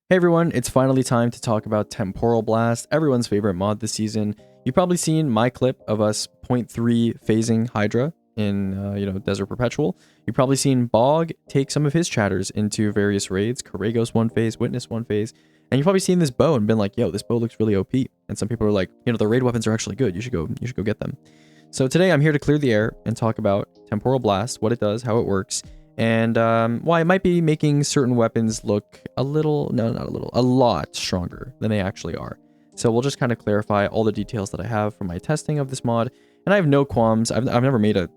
Hey everyone, it's finally time to talk about Temporal Blast, everyone's favorite mod this season. You've probably seen my clip of us 0.3 phasing Hydra in, Desert Perpetual. You've probably seen Bog take some of his chatters into various raids, Corregos one phase, Witness one phase, and you've probably seen this bow and been like, yo, this bow looks really OP. And some people are like, the raid weapons are actually good, you should go get them. So today I'm here to clear the air and talk about Temporal Blast, what it does, how it works, and why it might be making certain weapons look a lot stronger than they actually are. So we'll just kind of clarify all the details that I have from my testing of this mod, and I have no qualms. I've never made a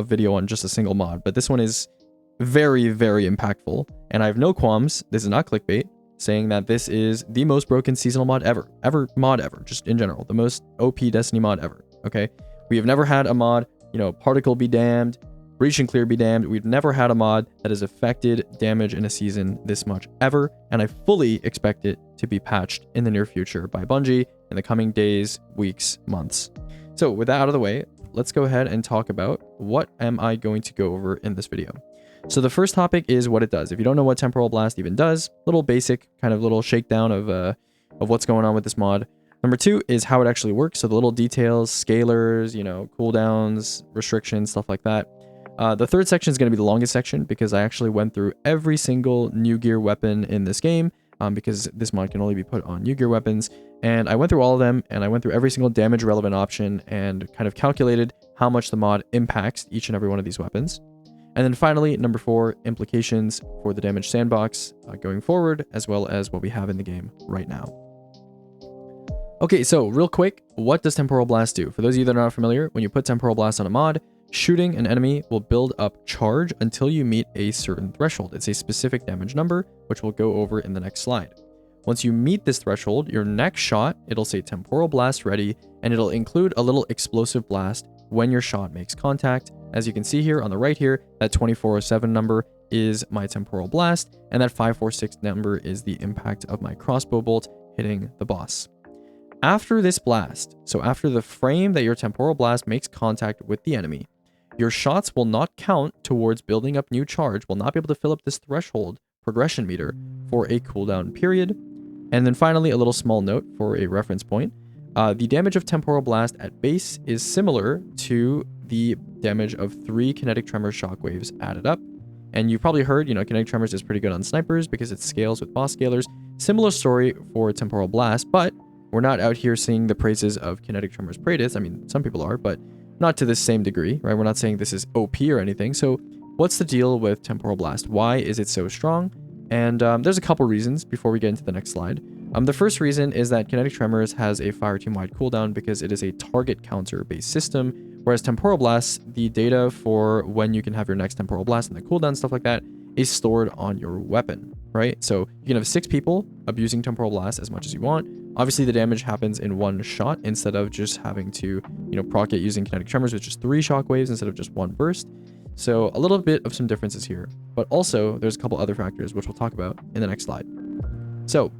video on just a single mod, but this one is very, very impactful, and I have no qualms. This is not clickbait, saying that this is the most broken seasonal mod ever, just in general, the most OP Destiny mod ever, okay? We have never had a mod, Particle be damned, Breach and Clear be damned. We've never had a mod that has affected damage in a season this much ever, and I fully expect it to be patched in the near future by Bungie in the coming days, weeks, months. So with that out of the way, let's go ahead and talk about what am I going to go over in this video. So the first topic is what it does. If you don't know what Temporal Blast even does, little basic kind of little shakedown of what's going on with this mod. Number two is how it actually works. So the little details, scalers, cooldowns, restrictions, stuff like that. The third section is going to be the longest section because I actually went through every single new gear weapon in this game because this mod can only be put on new gear weapons. And I went through all of them, and I went through every single damage relevant option and kind of calculated how much the mod impacts each and every one of these weapons. And then finally, number four, implications for the damage sandbox going forward, as well as what we have in the game right now. Okay, so real quick, what does Temporal Blast do? For those of you that are not familiar, when you put Temporal Blast on a mod, shooting an enemy will build up charge until you meet a certain threshold. It's a specific damage number, which we'll go over in the next slide. Once you meet this threshold, your next shot, it'll say Temporal Blast ready, and it'll include a little explosive blast when your shot makes contact. As you can see here on the right here, that 2407 number is my Temporal Blast, and that 546 number is the impact of my crossbow bolt hitting the boss. After this blast, so after the frame that your Temporal Blast makes contact with the enemy, your shots will not count towards building up new charge, will not be able to fill up this threshold progression meter for a cooldown period. And then finally, a little small note for a reference point. The damage of Temporal Blast at base is similar to the damage of 3 kinetic tremor shockwaves added up. And you've probably heard, kinetic tremors is pretty good on snipers because it scales with boss scalers. Similar story for Temporal Blast, but we're not out here singing the praises of kinetic tremors praetus. I mean, some people are, but not to the same degree, right? We're not saying this is OP or anything. So what's the deal with Temporal Blast? Why is it so strong? And there's a couple reasons before we get into the next slide. The first reason is that Kinetic Tremors has a fireteam-wide cooldown because it is a target counter-based system, whereas Temporal Blast, the data for when you can have your next Temporal Blast and the cooldown, stuff like that, is stored on your weapon, right? So you can have 6 people abusing Temporal Blast as much as you want. Obviously, the damage happens in one shot instead of just having to, proc it using Kinetic Tremors with just 3 shockwaves instead of just 1 burst. So a little bit of some differences here, but also there's a couple other factors which we'll talk about in the next slide. So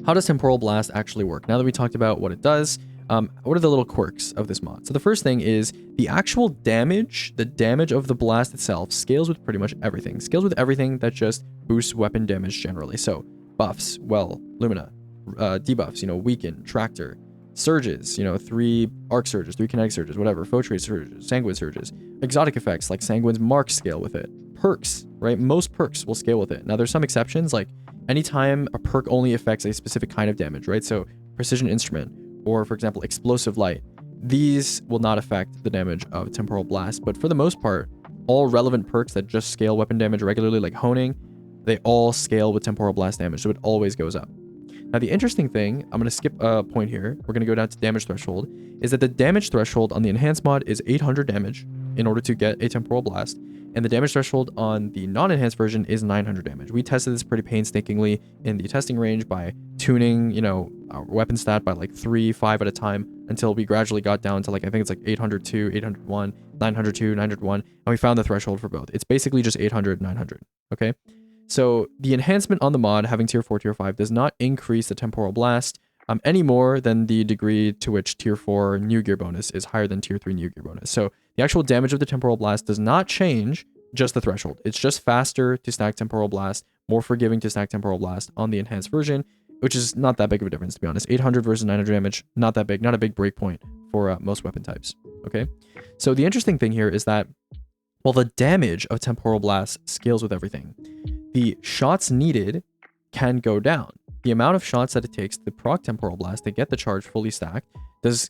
how does Temporal Blast actually work? Now that we talked about what it does, what are the little quirks of this mod? So the first thing is the actual damage, the damage of the blast itself scales with pretty much everything. Scales with everything that just boosts weapon damage generally. So buffs, well, Lumina, debuffs, weaken, tractor, surges, 3 arc surges, 3 kinetic surges, whatever, Fauchery surges, sanguine surges, exotic effects like Sanguine's mark scale with it, perks, right? Most perks will scale with it. Now there's some exceptions, like anytime a perk only affects a specific kind of damage, right? So precision instrument, or for example, explosive light, these will not affect the damage of Temporal Blast, but for the most part, all relevant perks that just scale weapon damage regularly, like honing, they all scale with Temporal Blast damage, so it always goes up. Now, the interesting thing, I'm going to skip a point here. We're going to go down to damage threshold, is that the damage threshold on the enhanced mod is 800 damage in order to get a Temporal Blast, and the damage threshold on the non-enhanced version is 900 damage. We tested this pretty painstakingly in the testing range by tuning, our weapon stat by like 3, 5 at a time until we gradually got down to I think it's like 802, 801, 902, 901, and we found the threshold for both. It's basically just 800, 900, okay? So the enhancement on the mod having tier 4, tier 5 does not increase the Temporal Blast any more than the degree to which tier 4 new gear bonus is higher than tier 3 new gear bonus. So the actual damage of the Temporal Blast does not change, just the threshold. It's just faster to stack Temporal Blast more forgiving to stack Temporal Blast on the enhanced version, which is not that big of a difference, to be honest. 800 versus 900 damage, not that big, not a big breakpoint for most weapon types, okay? So the interesting thing here is that while the damage of Temporal Blast scales with everything, the shots needed can go down. The amount of shots that it takes to proc Temporal Blast to get the charge fully stacked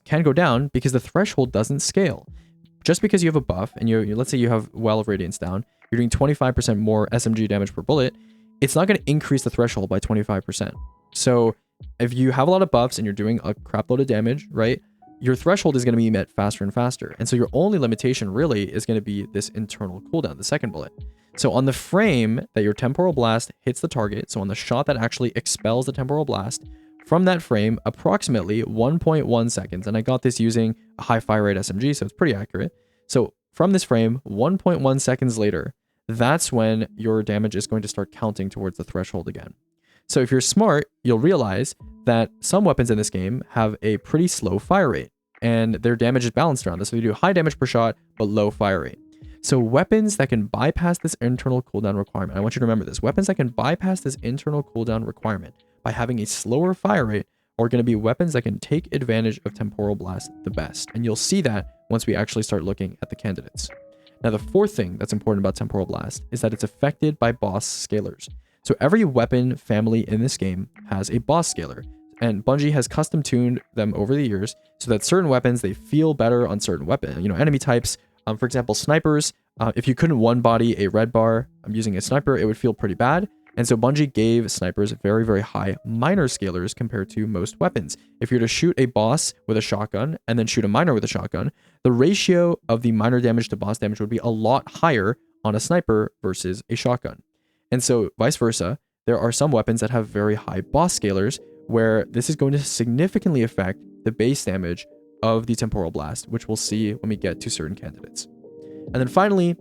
can go down because the threshold doesn't scale. Just because you have a buff and let's say you have Well of Radiance down, you're doing 25% more SMG damage per bullet, it's not going to increase the threshold by 25%. So if you have a lot of buffs and you're doing a crap load of damage, right, your threshold is going to be met faster and faster. And so your only limitation really is going to be this internal cooldown, the second bullet. So on the frame that your Temporal Blast hits the target, so on the shot that actually expels the Temporal Blast, from that frame, approximately 1.1 seconds, and I got this using a high fire rate SMG, so it's pretty accurate. So from this frame, 1.1 seconds later, that's when your damage is going to start counting towards the threshold again. So if you're smart, you'll realize that some weapons in this game have a pretty slow fire rate, and their damage is balanced around this. So you do high damage per shot, but low fire rate. So weapons that can bypass this internal cooldown requirement, I want you to remember this, weapons that can bypass this internal cooldown requirement by having a slower fire rate are going to be weapons that can take advantage of Temporal Blast the best. And you'll see that once we actually start looking at the candidates. Now, the fourth thing that's important about Temporal Blast is that it's affected by boss scalers. So every weapon family in this game has a boss scaler, and Bungie has custom tuned them over the years so that certain weapons, they feel better on certain enemy types. For example, snipers, if you couldn't one body a red bar using a sniper, it would feel pretty bad. And so Bungie gave snipers very, very high minor scalers compared to most weapons. If you're to shoot a boss with a shotgun and then shoot a minor with a shotgun, the ratio of the minor damage to boss damage would be a lot higher on a sniper versus a shotgun. And so vice versa, there are some weapons that have very high boss scalers where this is going to significantly affect the base damage of the Temporal Blast, which we'll see when we get to certain candidates. And then finally,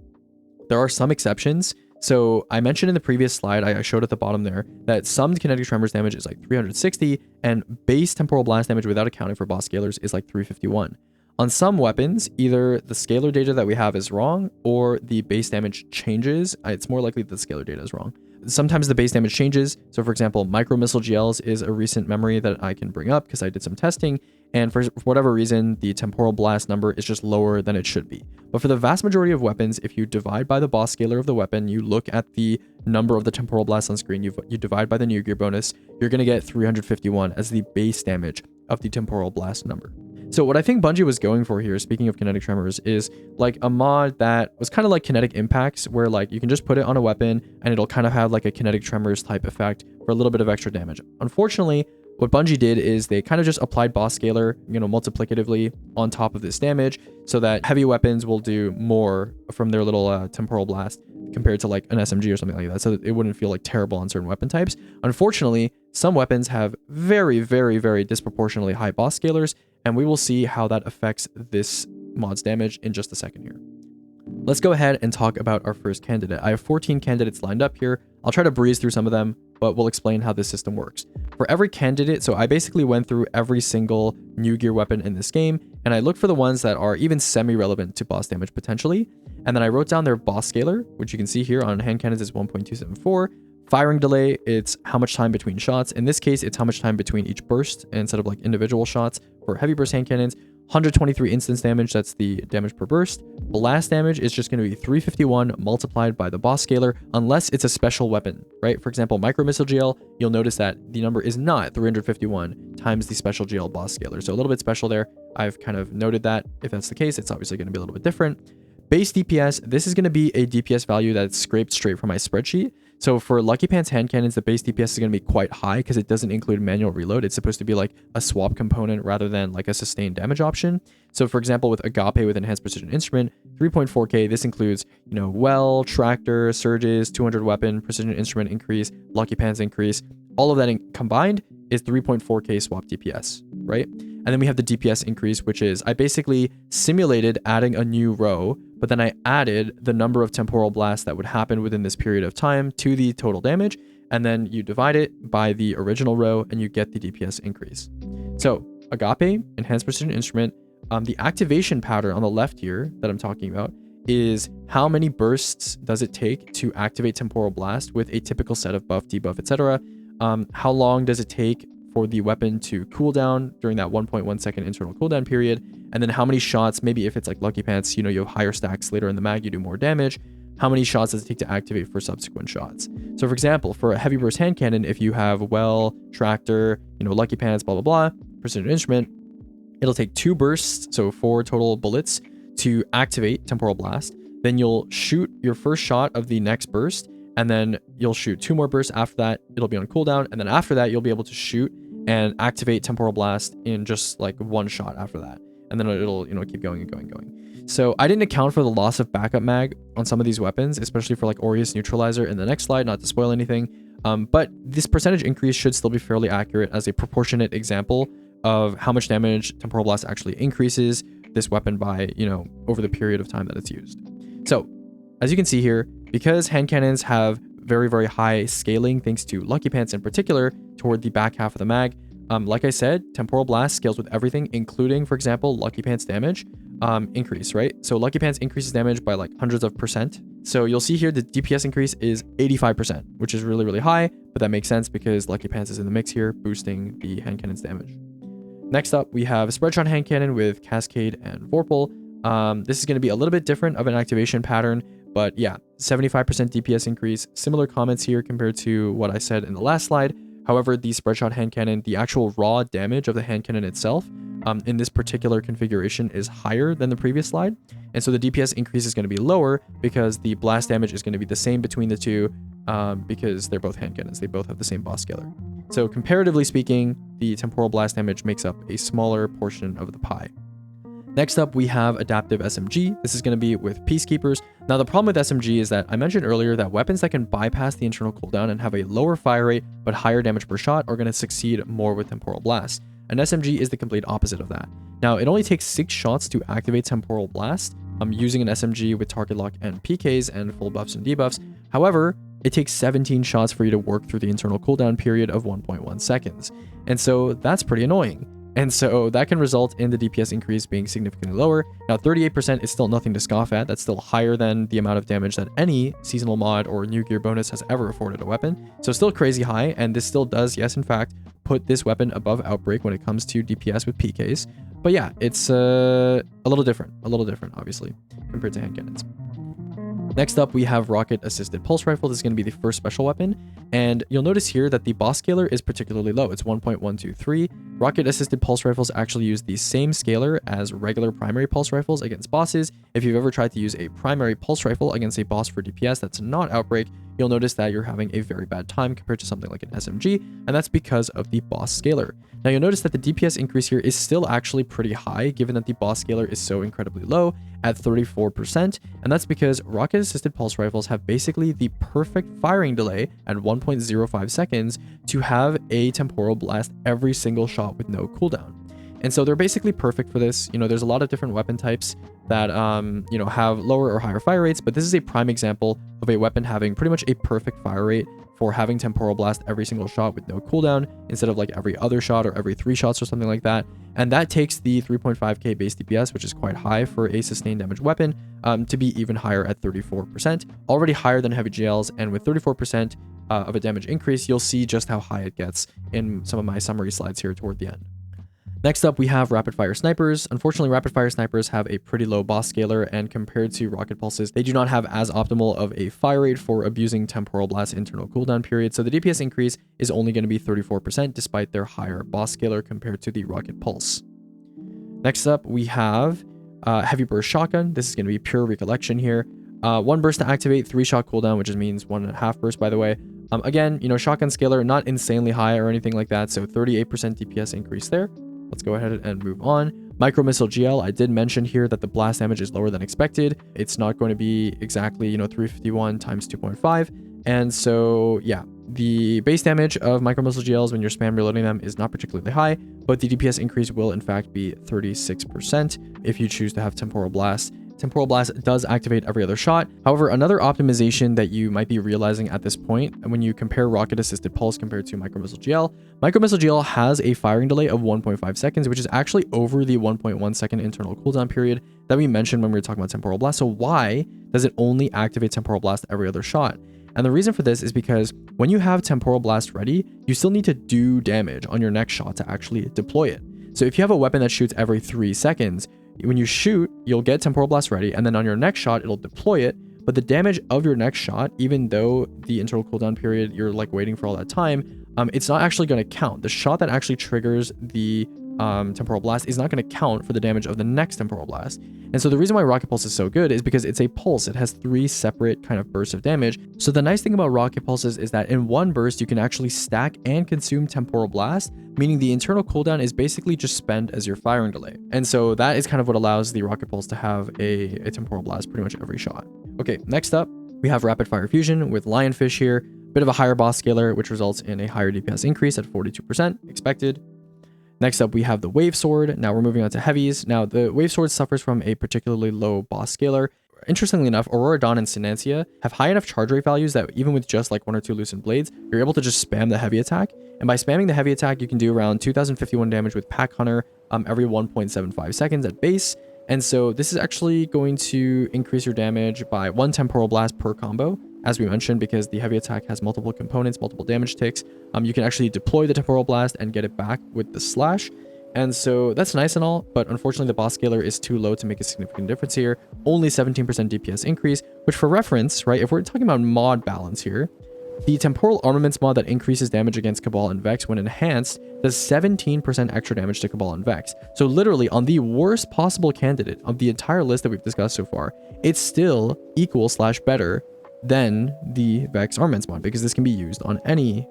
there are some exceptions. So I mentioned in the previous slide, I showed at the bottom there, that some kinetic tremors damage is like 360, and base Temporal Blast damage without accounting for boss scalers is like 351. On some weapons, either the scalar data that we have is wrong, or the base damage changes. It's more likely that the scalar data is wrong. Sometimes the base damage changes. So for example, micro missile GLs is a recent memory that I can bring up because I did some testing, and for whatever reason, the Temporal Blast number is just lower than it should be. But for the vast majority of weapons, if you divide by the boss scalar of the weapon, you look at the number of the Temporal Blast on screen, you divide by the new gear bonus, you're going to get 351 as the base damage of the Temporal Blast number. So what I think Bungie was going for here, speaking of kinetic tremors, is like a mod that was kind of like kinetic impacts, where like you can just put it on a weapon and it'll kind of have like a kinetic tremors type effect for a little bit of extra damage. Unfortunately, what Bungie did is they kind of just applied boss scalar, multiplicatively on top of this damage so that heavy weapons will do more from their little Temporal Blast compared to like an SMG or something like that, so that it wouldn't feel like terrible on certain weapon types. Unfortunately, some weapons have very, very, very disproportionately high boss scalars, and we will see how that affects this mod's damage in just a second here. Let's go ahead and talk about our first candidate. I have 14 candidates lined up here. I'll try to breeze through some of them, but we'll explain how this system works. For every candidate, so I basically went through every single new gear weapon in this game, and I looked for the ones that are even semi-relevant to boss damage potentially, and then I wrote down their boss scalar, which you can see here on hand cannons is 1.274. Firing delay, it's how much time between shots. In this case, it's how much time between each burst instead of like individual shots. For heavy burst hand cannons, 123 instance damage, that's the damage per burst. Blast damage is just going to be 351 multiplied by the boss scalar, unless it's a special weapon, right? For example, micro missile GL, you'll notice that the number is not 351 times the special GL boss scalar. So a little bit special there. I've kind of noted that. If that's the case, it's obviously going to be a little bit different. Base DPS, this is going to be a DPS value that's scraped straight from my spreadsheet. So for Lucky Pants hand cannons, the base DPS is going to be quite high because it doesn't include manual reload. It's supposed to be like a swap component rather than like a sustained damage option. So for example, with Agape with Enhanced Precision Instrument, 3.4k, this includes, well, tractor, surges, 200 weapon, precision instrument increase, Lucky Pants increase. All of that combined is 3.4k swap DPS, right? And then we have the DPS increase, which is I basically simulated adding a new row, but then I added the number of temporal blasts that would happen within this period of time to the total damage, and then you divide it by the original row and you get the DPS increase. So Agape, Enhanced Precision Instrument, the activation pattern on the left here that I'm talking about is how many bursts does it take to activate Temporal Blast with a typical set of buff, debuff, etc. How long does it take for the weapon to cool down during that 1.1 second internal cooldown period, and then how many shots, maybe if it's like Lucky Pants, you know, you have higher stacks later in the mag, you do more damage, how many shots does it take to activate for subsequent shots? So for example, for a heavy burst hand cannon, if you have Well, Tractor, you know, Lucky Pants, blah, blah, blah, Precision Instrument, it'll take 2 bursts, so 4 total bullets to activate Temporal Blast. Then you'll shoot your first shot of the next burst, and then you'll shoot 2 more bursts after that. It'll be on cooldown, and then after that, you'll be able to shoot and activate Temporal Blast in just like 1 shot after that. And then it'll, you know, keep going and going and going. So I didn't account for the loss of backup mag on some of these weapons, especially for like Aureus Neutralizer in the next slide, not to spoil anything. But this percentage increase should still be fairly accurate as a proportionate example of how much damage Temporal Blast actually increases this weapon by, you know, over the period of time that it's used. So as you can see here, because hand cannons have very, very high scaling thanks to Lucky Pants in particular toward the back half of the mag, like I said, Temporal Blast scales with everything, including, for example, Lucky Pants damage increase, right? So Lucky Pants increases damage by like hundreds of percent. So you'll see here the DPS increase is 85%, which is really, really high, but that makes sense because Lucky Pants is in the mix here, boosting the hand cannon's damage. Next up, we have a spread shot hand cannon with Cascade and Vorpal. This is going to be a little bit different of an activation pattern, but yeah, 75% DPS increase. Similar comments here compared to what I said in the last slide. However, the spread shot hand cannon, the actual raw damage of the hand cannon itself in this particular configuration is higher than the previous slide. And so the DPS increase is going to be lower because the blast damage is going to be the same between the two because they're both hand cannons. They both have the same boss scaler. So comparatively speaking, the Temporal Blast damage makes up a smaller portion of the pie. Next up, we have Adaptive SMG. This is going to be with Peacekeepers. Now, the problem with SMG is that I mentioned earlier that weapons that can bypass the internal cooldown and have a lower fire rate but higher damage per shot are going to succeed more with Temporal Blast. An SMG is the complete opposite of that. Now, it only takes 6 shots to activate Temporal Blast using an SMG with target lock and PKs and full buffs and debuffs. However, it takes 17 shots for you to work through the internal cooldown period of 1.1 seconds. And so that's pretty annoying. And so that can result in the DPS increase being significantly lower. Now, 38% is still nothing to scoff at. That's still higher than the amount of damage that any seasonal mod or new gear bonus has ever afforded a weapon. So still crazy high, and this still does, yes, in fact, put this weapon above Outbreak when it comes to DPS with PKs. But yeah, it's a little different, obviously, compared to hand cannons. Next up, we have Rocket Assisted Pulse Rifle. This is going to be the first special weapon. And you'll notice here that the boss scaler is particularly low. It's 1.123. Rocket Assisted Pulse Rifles actually use the same scaler as regular primary pulse rifles against bosses. If you've ever tried to use a primary pulse rifle against a boss for DPS that's not Outbreak, you'll notice that you're having a very bad time compared to something like an SMG, and that's because of the boss scaler. Now, you'll notice that the DPS increase here is still actually pretty high, given that the boss scaler is so incredibly low at 34%, and that's because Rocket Assisted Pulse Rifles have basically the perfect firing delay at 1.05 seconds to have a Temporal Blast every single shot with no cooldown. And so they're basically perfect for this. You know, there's a lot of different weapon types that, you know, have lower or higher fire rates, but this is a prime example of a weapon having pretty much a perfect fire rate for having Temporal Blast every single shot with no cooldown instead of like every other shot or every 3 shots or something like that. And that takes the 3.5k base DPS, which is quite high for a sustained damage weapon, to be even higher at 34%, already higher than heavy GLs. And with 34% of a damage increase, you'll see just how high it gets in some of my summary slides here toward the end. Next up, we have Rapid Fire Snipers. Unfortunately, Rapid Fire Snipers have a pretty low boss scaler, and compared to Rocket Pulses, they do not have as optimal of a fire rate for abusing Temporal Blast internal cooldown period, so the DPS increase is only going to be 34% despite their higher boss scaler compared to the Rocket Pulse. Next up, we have Heavy Burst Shotgun. This is going to be pure Recollection here. 1 burst to activate, 3 shot cooldown, which means 1.5 burst, by the way. Again, you know, shotgun scaler, not insanely high or anything like that, so 38% DPS increase there. Let's go ahead and move on. Micro Missile GL, I did mention here that the blast damage is lower than expected. It's not going to be exactly, you know, 351 times 2.5. And so, yeah, the base damage of Micro Missile GLs when you're spam reloading them is not particularly high, but the DPS increase will in fact be 36% if you choose to have Temporal Blast. Temporal Blast does activate every other shot. However, another optimization that you might be realizing at this point, and when you compare Rocket Assisted Pulse compared to Micro Missile GL has a firing delay of 1.5 seconds, which is actually over the 1.1 second internal cooldown period that we mentioned when we were talking about Temporal Blast. So why does it only activate Temporal Blast every other shot? And the reason for this is because when you have Temporal Blast ready, you still need to do damage on your next shot to actually deploy it. So if you have a weapon that shoots every 3 seconds, when you shoot, you'll get Temporal Blast ready, and then on your next shot, it'll deploy it. But the damage of your next shot, even though the internal cooldown period, you're like waiting for all that time, it's not actually going to count. The shot that actually triggers the Temporal Blast is not going to count for the damage of the next Temporal Blast. And so the reason why Rocket Pulse is so good is because it's a pulse. It has 3 separate kind of bursts of damage. So the nice thing about Rocket Pulses is that in one burst, you can actually stack and consume Temporal Blast, meaning the internal cooldown is basically just spent as your firing delay. And so that is kind of what allows the Rocket Pulse to have a Temporal Blast pretty much every shot. Okay, next up, we have Rapid Fire Fusion with Lionfish here. Bit of a higher boss scaler, which results in a higher DPS increase at 42%, expected. Next up, we have the Wave Sword. Now we're moving on to heavies. Now the Wave Sword suffers from a particularly low boss scaler. Interestingly enough, Aurora, Dawn, and Silencia have high enough charge rate values that even with just like 1 or 2 loosened blades, you're able to just spam the heavy attack. And by spamming the heavy attack, you can do around 2051 damage with Pack Hunter every 1.75 seconds at base. And so this is actually going to increase your damage by 1 Temporal Blast per combo, as we mentioned, because the heavy attack has multiple components, multiple damage ticks. You can actually deploy the Temporal Blast and get it back with the slash. And so that's nice and all, but unfortunately the boss scaler is too low to make a significant difference here. Only 17% DPS increase, which for reference, right, if we're talking about mod balance here, the Temporal Armaments mod that increases damage against Cabal and Vex when enhanced does 17% extra damage to Cabal and Vex. So literally on the worst possible candidate of the entire list that we've discussed so far, it's still equal / better than the Vex Armaments mod, because this can be used on any,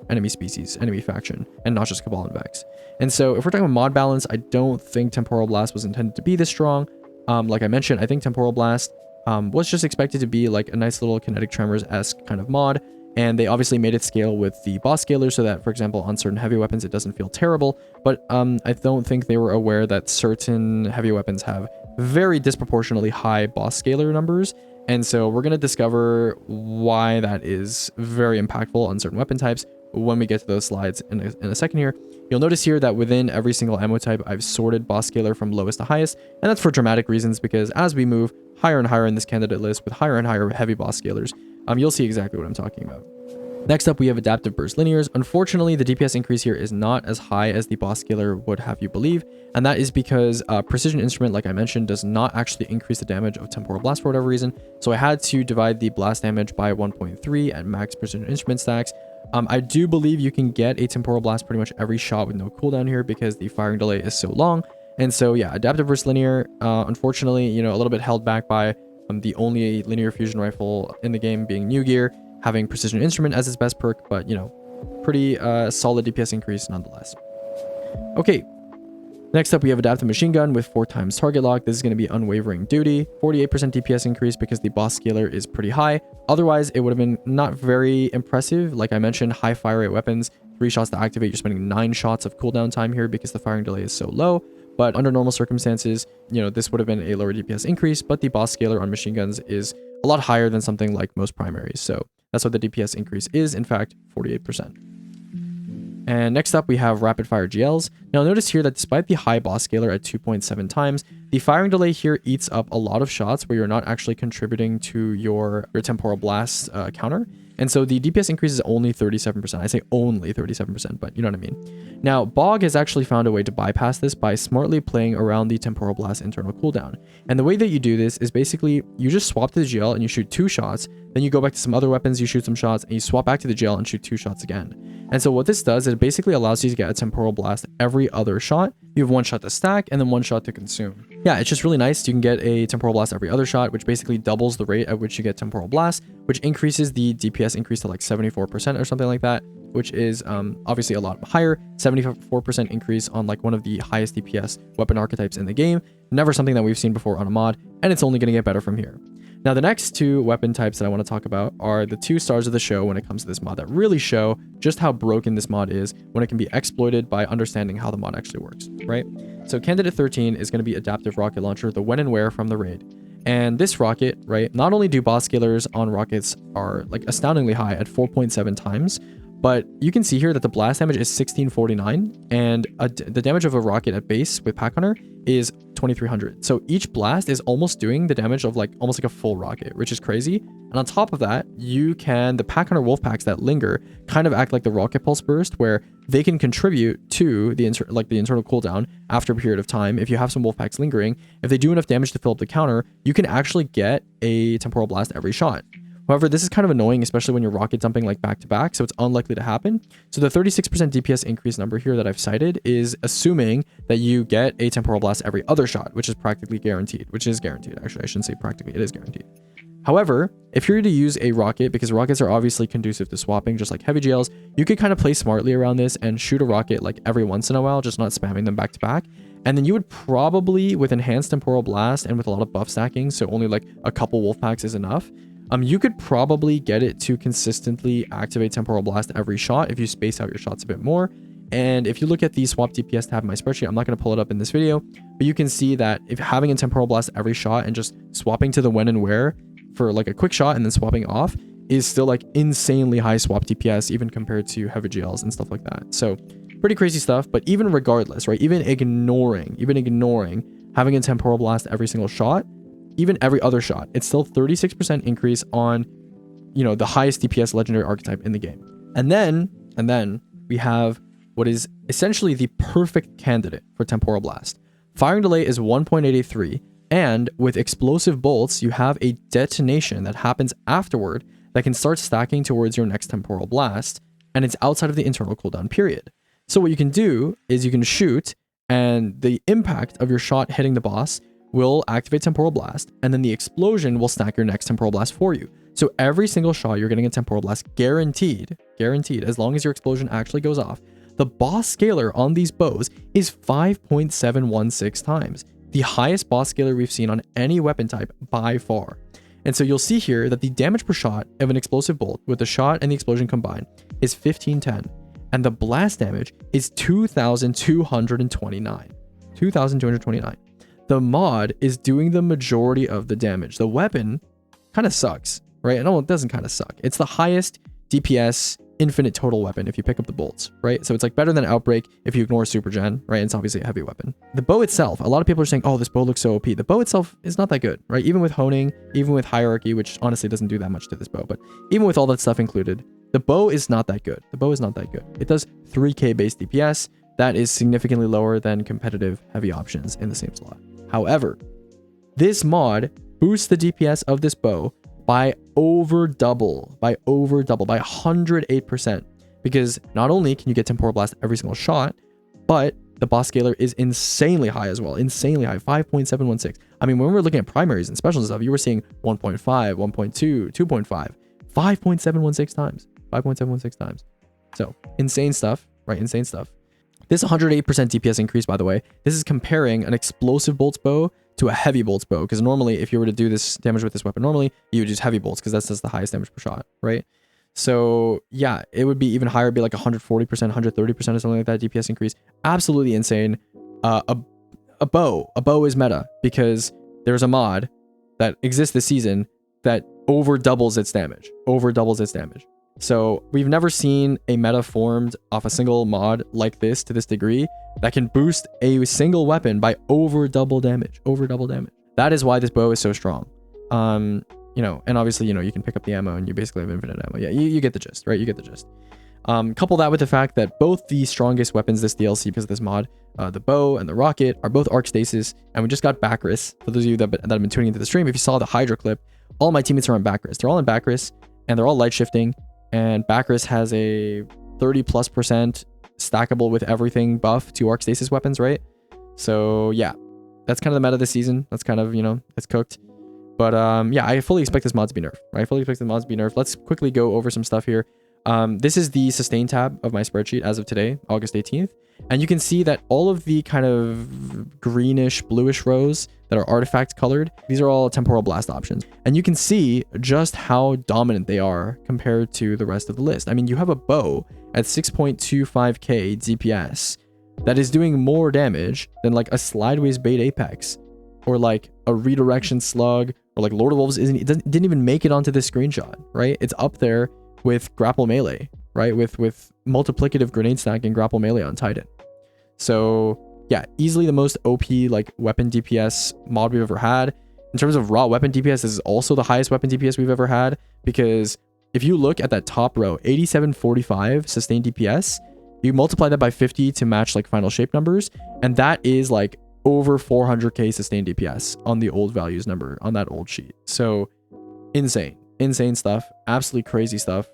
enemy species, enemy faction, and not just Cabal and Vex. And so if we're talking about mod balance, I don't think Temporal Blast was intended to be this strong. Like I mentioned, I think Temporal Blast was just expected to be like a nice little Kinetic Tremors-esque kind of mod. And they obviously made it scale with the boss scaler so that, for example, on certain heavy weapons, it doesn't feel terrible. But I don't think they were aware that certain heavy weapons have very disproportionately high boss scaler numbers. And so we're going to discover why that is very impactful on certain weapon types when we get to those slides in a second here. You'll notice here that within every single ammo type, I've sorted boss scaler from lowest to highest. And that's for dramatic reasons, because as we move higher and higher in this candidate list with higher and higher heavy boss scalers, you'll see exactly what I'm talking about. Next up, we have Adaptive Burst Linears. Unfortunately, the DPS increase here is not as high as the boss scaler would have you believe, and that is because Precision Instrument, like I mentioned, does not actually increase the damage of Temporal Blast for whatever reason. So I had to divide the blast damage by 1.3 at max Precision Instrument stacks. I do believe you can get a Temporal Blast pretty much every shot with no cooldown here because the firing delay is so long. And so yeah, Adaptive Burst Linear, unfortunately, a little bit held back by the only linear fusion rifle in the game being New Gear, having Precision Instrument as its best perk, but pretty solid DPS increase nonetheless. Okay, next up we have Adaptive Machine Gun with 4x target lock. This is going to be Unwavering Duty, 48% DPS increase because the boss scaler is pretty high. Otherwise, it would have been not very impressive. Like I mentioned, high fire rate weapons, 3 shots to activate. You're spending 9 shots of cooldown time here because the firing delay is so low. But under normal circumstances, this would have been a lower DPS increase, but the boss scaler on machine guns is a lot higher than something like most primaries. So that's what the DPS increase is, in fact, 48%. And next up, we have Rapid Fire GLs. Now notice here that despite the high boss scaler at 2.7 times, the firing delay here eats up a lot of shots where you're not actually contributing to your Temporal Blast counter. And so the DPS increase is only 37%. I say only 37%, but you know what I mean. Now, Bog has actually found a way to bypass this by smartly playing around the Temporal Blast internal cooldown. And the way that you do this is basically you just swap to the GL and you shoot 2 shots. Then you go back to some other weapons, you shoot some shots, and you swap back to the GL and shoot 2 shots again. And so what this does is it basically allows you to get a Temporal Blast every other shot. You have 1 shot to stack and then 1 shot to consume. Yeah, it's just really nice. You can get a Temporal Blast every other shot, which basically doubles the rate at which you get Temporal Blast, which increases the DPS increase to like 74% or something like that, which is obviously a lot higher. 74% increase on like one of the highest DPS weapon archetypes in the game. Never something that we've seen before on a mod, and it's only going to get better from here. Now, the next 2 weapon types that I want to talk about are the 2 stars of the show when it comes to this mod that really show just how broken this mod is when it can be exploited by understanding how the mod actually works, right? So Candidate 13 is going to be Adaptive Rocket Launcher, the when and where from the raid. And this rocket, right, not only do boss scalars on rockets are like astoundingly high at 4.7 times, but you can see here that the blast damage is 1649, and the damage of a rocket at base with Pack Hunter is 2300. So each blast is almost doing the damage of like almost like a full rocket, which is crazy. And on top of that, the Pack Hunter wolf packs that linger kind of act like the rocket pulse burst, where they can contribute to the internal cooldown after a period of time. If you have some wolf packs lingering, if they do enough damage to fill up the counter, you can actually get a temporal blast every shot. However, this is kind of annoying, especially when you're rocket dumping like back to back, so it's unlikely to happen. So the 36% DPS increase number here that I've cited is assuming that you get a temporal blast every other shot, which is practically guaranteed, actually. I shouldn't say practically, it is guaranteed. However, if you're to use a rocket, because rockets are obviously conducive to swapping, just like heavy GLs, you could kind of play smartly around this and shoot a rocket like every once in a while, just not spamming them back to back. And then you would probably, with enhanced temporal blast and with a lot of buff stacking, so only like a couple wolf packs is enough, you could probably get it to consistently activate temporal blast every shot if you space out your shots a bit more. And if you look at the swap DPS tab in my spreadsheet, I'm not going to pull it up in this video, but you can see that if having a temporal blast every shot and just swapping to the when and where for like a quick shot and then swapping off is still like insanely high swap DPS, even compared to heavy GLs and stuff like that. So pretty crazy stuff. But even regardless, right, even ignoring having a temporal blast every single shot, even every other shot, it's still 36% increase on, you know, the highest DPS legendary archetype in the game. And then we have what is essentially the perfect candidate for temporal blast. Firing delay is 1.83, and with explosive bolts, you have a detonation that happens afterward that can start stacking towards your next temporal blast, and it's outside of the internal cooldown period. So what you can do is you can shoot, and the impact of your shot hitting the boss will activate temporal blast, and then the explosion will stack your next temporal blast for you. So every single shot you're getting a temporal blast guaranteed, as long as your explosion actually goes off. The boss scalar on these bows is 5.716 times, the highest boss scalar we've seen on any weapon type by far. And so you'll see here that the damage per shot of an explosive bolt with the shot and the explosion combined is 1510, and the blast damage is 2229. 2229. The mod is doing the majority of the damage. The weapon kind of sucks, right? No, it doesn't kind of suck. It's the highest DPS infinite total weapon if you pick up the bolts, right? So it's like better than Outbreak if you ignore Super Gen, right? It's obviously a heavy weapon. The bow itself, a lot of people are saying, oh, this bow looks so OP. The bow itself is not that good, right? Even with honing, even with hierarchy, which honestly doesn't do that much to this bow, but even with all that stuff included, the bow is not that good. It does 3k base DPS. That is significantly lower than competitive heavy options in the same slot. However, this mod boosts the DPS of this bow by over double, by 108%, because not only can you get temporal blast every single shot, but the boss scalar is insanely high as well, 5.716. I mean, when we were looking at primaries and specials and stuff, you were seeing 1.5, 1.2, 2.5, 5.716 times. So insane stuff, right? Insane stuff. This 108% DPS increase, by the way, this is comparing an explosive bolts bow to a heavy bolts bow, because normally if you were to do this damage with this weapon normally, you would use heavy bolts because that's just the highest damage per shot, right? So yeah, it would be even higher, it'd be like 140%, 130% or something like that DPS increase. Absolutely insane. A bow is meta because there's a mod that exists this season that over doubles its damage. So we've never seen a meta formed off a single mod like this to this degree that can boost a single weapon by over double damage. That is why this bow is so strong. You know, and obviously, you know, you can pick up the ammo and you basically have infinite ammo. Yeah, you get the gist, right? Couple that with the fact that both the strongest weapons this DLC because of this mod, the bow and the rocket, are both arc stasis, and we just got Bacchus. For those of you that have been tuning into the stream, if you saw the Hydra clip, all my teammates are on Bacchus. They're all on Bacchus, and they're all light shifting. And Bacchus has a 30+% stackable with everything buff to arc stasis weapons, right? So yeah, that's kind of the meta this season. That's kind of, you know, it's cooked. But yeah, I fully expect this mod to be nerfed, right? Let's quickly go over some stuff here. This is the sustain tab of my spreadsheet as of today, August 18th. And you can see that all of the kind of greenish, bluish rows that are artifact colored, these are all temporal blast options. And you can see just how dominant they are compared to the rest of the list. I mean, you have a bow at 6.25k DPS that is doing more damage than like a slideways bait Apex or like a redirection slug, or like Lord of Wolves didn't even make it onto this screenshot, right? It's up there with grapple melee, right? With multiplicative grenade stack and grapple melee on Titan. So yeah, easily the most OP like weapon DPS mod we've ever had. In terms of raw weapon DPS, this is also the highest weapon DPS we've ever had, because if you look at that top row, 8745 sustained DPS, you multiply that by 50 to match like final shape numbers, and that is like over 400k sustained DPS on the old values number on that old sheet. So insane stuff, absolutely crazy stuff.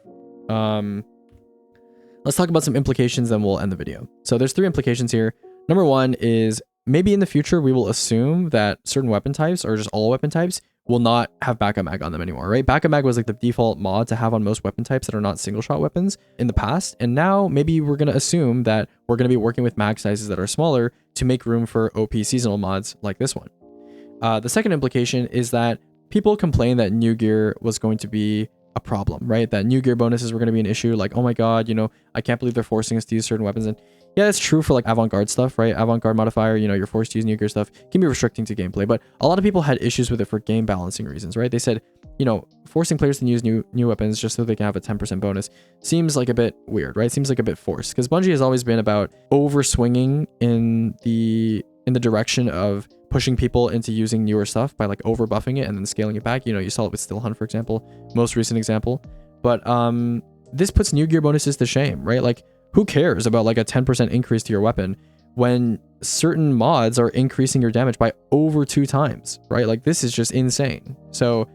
Let's talk about some implications, then we'll end the video. So there's 3 implications here. Number 1 is maybe in the future we will assume that certain weapon types, or just all weapon types, will not have backup mag on them anymore, right? Backup mag was like the default mod to have on most weapon types that are not single shot weapons in the past, and now maybe we're going to assume that we're going to be working with mag sizes that are smaller to make room for OP seasonal mods like this one. The second implication is that people complain that new gear was going to be a problem, right? That new gear bonuses were going to be an issue, like, oh my god, you know, I can't believe they're forcing us to use certain weapons. And yeah, that's true for like avant-garde stuff, right? Avant-garde modifier, you know, you're forced to use new gear stuff, can be restricting to gameplay, but a lot of people had issues with it for game balancing reasons, right? They said, you know, forcing players to use new weapons just so they can have a 10% bonus seems like a bit weird, right? Seems like a bit forced, because Bungie has always been about over swinging in the direction of pushing people into using newer stuff by like over buffing it and then scaling it back. You know, you saw it with Still Hunt, for example, most recent example. But this puts new gear bonuses to shame, right? Like, who cares about like a 10% increase to your weapon when certain mods are increasing your damage by over 2 times, right? Like, this is just insane. So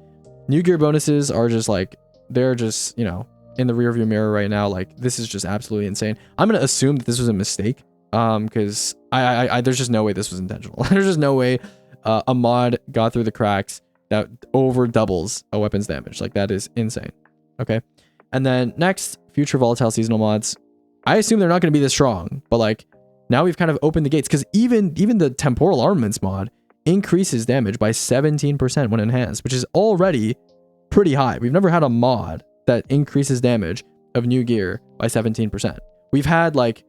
new gear bonuses are just like, they're just, you know, in the rearview mirror right now. Like, this is just absolutely insane. I'm going to assume that this was a mistake, because I there's just no way this was intentional. There's just no way a mod got through the cracks that over doubles a weapon's damage. Like, that is insane. Okay. And then next, future volatile seasonal mods. I assume they're not going to be this strong, but like, now we've kind of opened the gates, because even the temporal armaments mod increases damage by 17% when enhanced, which is already pretty high. We've never had a mod that increases damage of new gear by 17%. We've had, like,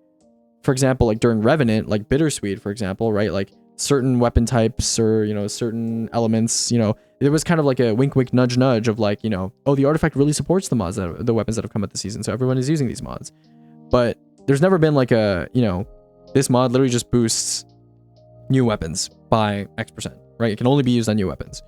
for example, like during Revenant, like Bittersweet, for example, right? Like certain weapon types, or, you know, certain elements, you know, it was kind of like a wink, wink, nudge, nudge of like, you know, oh, the artifact really supports the mods, the weapons that have come out this season, so everyone is using these mods. But there's never been like a, you know, this mod literally just boosts new weapons by X%, right? It can only be used on new weapons.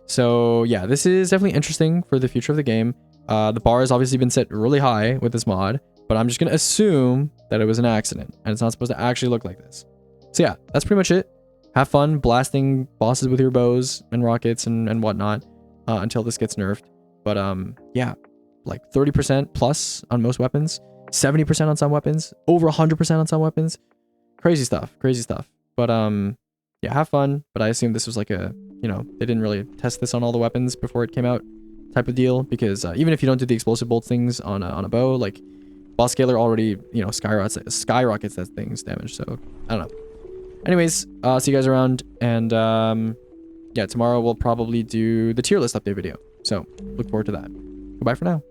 So yeah, this is definitely interesting for the future of the game. The bar has obviously been set really high with this mod, but I'm just going to assume that it was an accident and it's not supposed to actually look like this. So yeah, that's pretty much it. Have fun blasting bosses with your bows and rockets and whatnot until this gets nerfed. But yeah, like 30% plus on most weapons, 70% on some weapons, over 100% on some weapons. Crazy stuff, crazy stuff. But yeah, have fun. But I assume this was like a, you know, they didn't really test this on all the weapons before it came out type of deal, because even if you don't do the explosive bolt things on a bow, like boss scaler already, you know, skyrockets that thing's damage. So I don't know. Anyways, see you guys around, and yeah, tomorrow we'll probably do the tier list update video. So look forward to that. Goodbye for now.